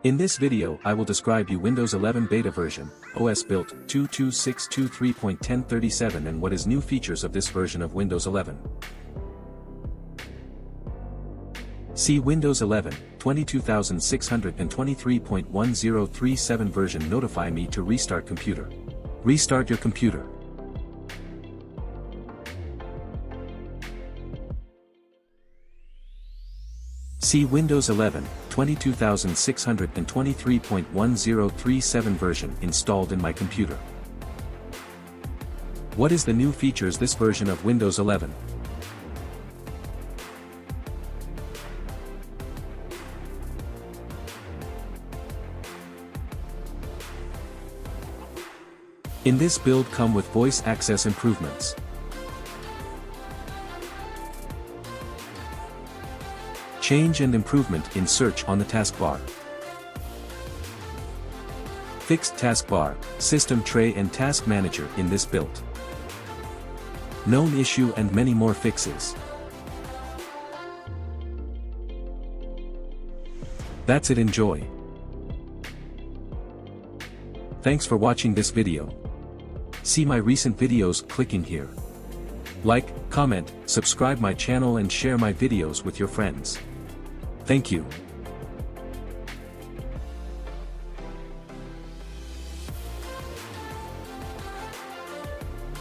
In this video I will describe you Windows 11 beta version, OS built 22623.1037 and what is new features of this version of Windows 11. See Windows 11, 22623.1037 version. Notify me to restart computer. Restart your computer. See Windows 11, 22623.1037 version installed in my computer. What is the new features this version of Windows 11? In this build come with voice access improvements. Change and improvement in search on the taskbar. Fixed taskbar, system tray and task manager in this build. Known issue and many more fixes. That's it. Enjoy. Thanks for watching this video. See my recent videos clicking here. Like, comment, subscribe my channel and share my videos with your friends. Thank you.